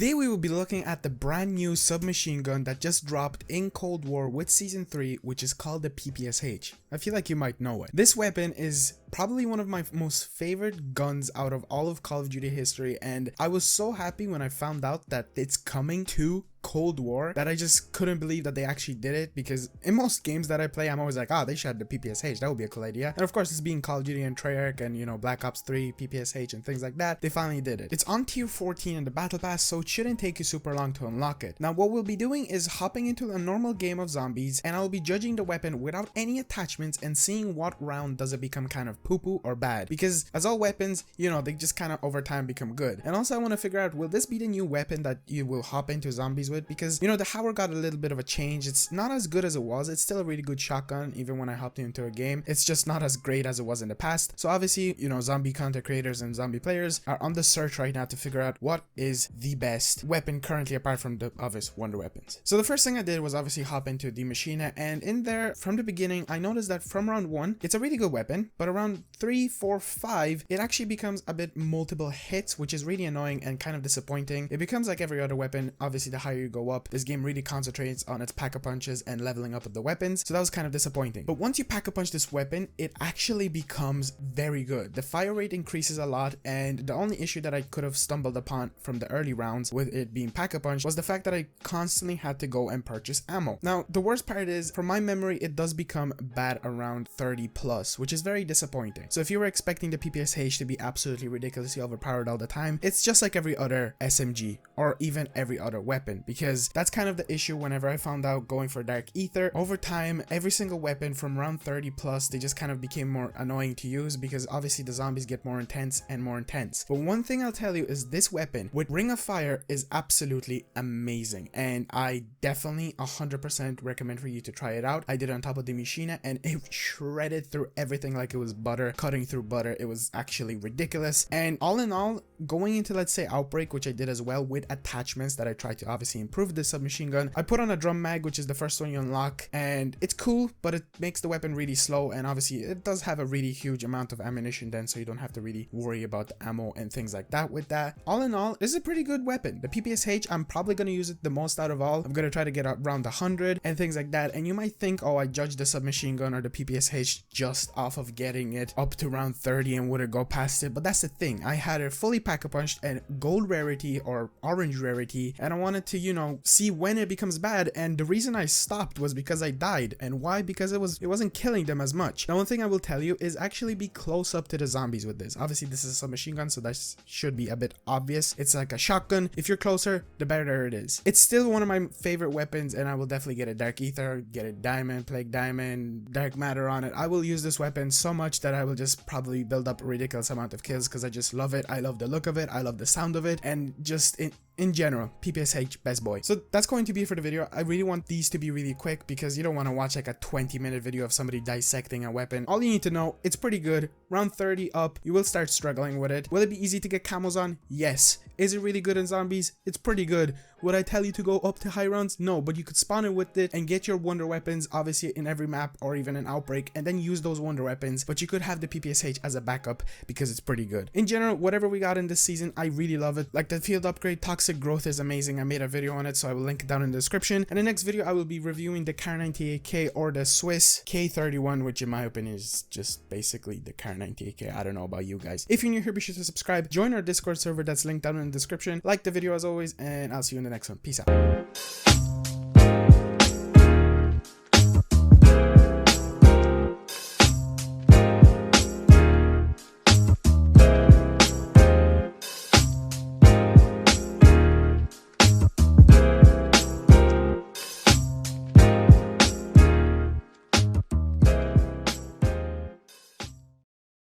Today we will be looking at the brand new submachine gun that just dropped in Cold War with Season 3, which is called the Ppsh. I feel like you might know it. This weapon is probably one of my most favorite guns out of all of Call of Duty history, and I was so happy when I found out that it's coming to Cold War that I just couldn't believe that they actually did it, because in most games that I play I'm always like, they should have the Ppsh, that would be a cool idea. And of course, it's being Call of Duty and Treyarch and, you know, Black Ops 3 Ppsh and things like that, they finally did it. It's on tier 14 in the battle pass, so it shouldn't take you super long to unlock it. Now what we'll be doing is hopping into a normal game of zombies, and I'll be judging the weapon without any attachments and seeing what round does it become kind of poo-poo or bad, because as all weapons, you know, they just kind of over time become good. And also I want to figure out, will this be the new weapon that you will hop into zombies with? Because, you know, the Howard got a little bit of a change. It's not as good as it was. It's still a really good shotgun even when I hopped into a game. It's just not as great as it was in the past. So obviously, you know, zombie content creators and zombie players are on the search right now to figure out what is the best weapon currently apart from the obvious wonder weapons. So the first thing I did was obviously hop into the machine, and in there from the beginning I noticed that from round 1 it's a really good weapon, but around 3, 4, 5 it actually becomes a bit multiple hits, which is really annoying and kind of disappointing. It becomes like every other weapon. Obviously the higher you go up, this game really concentrates on its pack-a-punches and leveling up of the weapons, so that was kind of disappointing. But once you pack-a-punch this weapon, it actually becomes very good. The fire rate increases a lot, and the only issue that I could have stumbled upon from the early rounds with it being pack-a-punch was the fact that I constantly had to go and purchase ammo. Now the worst part is, from my memory, it does become bad around 30 plus, which is very disappointing. So if you were expecting the Ppsh to be absolutely ridiculously overpowered all the time, it's just like every other SMG or even every other weapon, because that's kind of the issue whenever I found out going for Dark Ether. Over time, every single weapon from round 30 plus, they just kind of became more annoying to use, because obviously the zombies get more intense and more intense. But one thing I'll tell you is this weapon with Ring of Fire is absolutely amazing, and I definitely 100% recommend for you to try it out. I did it on top of the Machina and it shredded through everything like it was butter, cutting through butter. It was actually ridiculous. And all in all, going into, let's say, Outbreak, which I did as well with attachments that I tried to obviously improve the submachine gun, I put on a drum mag, which is the first one you unlock, and it's cool, but it makes the weapon really slow, and obviously it does have a really huge amount of ammunition then, so you don't have to really worry about the ammo and things like that with that. All in all, this is a pretty good weapon. The Ppsh, I'm probably going to use it the most out of all. I'm going to try to get around 100 and things like that, and you might think, I judged the submachine gun or the Ppsh just off of getting it up to round 30 and would it go past it, but that's the thing. I had it fully pack-a-punched and gold rarity or orange rarity, and I wanted to, you know, see when it becomes bad, and the reason I stopped was because I died. And why? Because it wasn't killing them as much. Now one thing I will tell you is actually be close up to the zombies with this. Obviously this is a submachine gun, so that should be a bit obvious. It's like a shotgun. If you're closer, the better it is. It's still one of my favorite weapons, and I will definitely get a Dark Ether, get a Diamond, Plague Diamond, Dark Matter on it. I will use this weapon so much that I will just probably build up a ridiculous amount of kills, because I just love it. I love the look of it, I love the sound of it, and just in general, Ppsh, best boy. So that's going to be it for the video. I really want these to be really quick, because you don't want to watch like a 20-minute video of somebody dissecting a weapon. All you need to know, it's pretty good. Round 30 up, you will start struggling with it. Will it be easy to get camos on? Yes. Is it really good in zombies? It's pretty good. Would I tell you to go up to high rounds? No, but you could spawn it with it and get your wonder weapons, obviously in every map or even an Outbreak, and then use those wonder weapons. But you could have the Ppsh as a backup, because it's pretty good. In general, whatever we got in this season, I really love it. Like the field upgrade, Toxic Growth is amazing. I made a video on it, so I will link it down in the description. And the next video, I will be reviewing the Kar 98K or the Swiss K31, which in my opinion is just basically the Kar 98K. I don't know about you guys. If you're new here, be sure to subscribe. Join our Discord server that's linked down in the description. Like the video as always, and I'll see you in the next one. Peace out.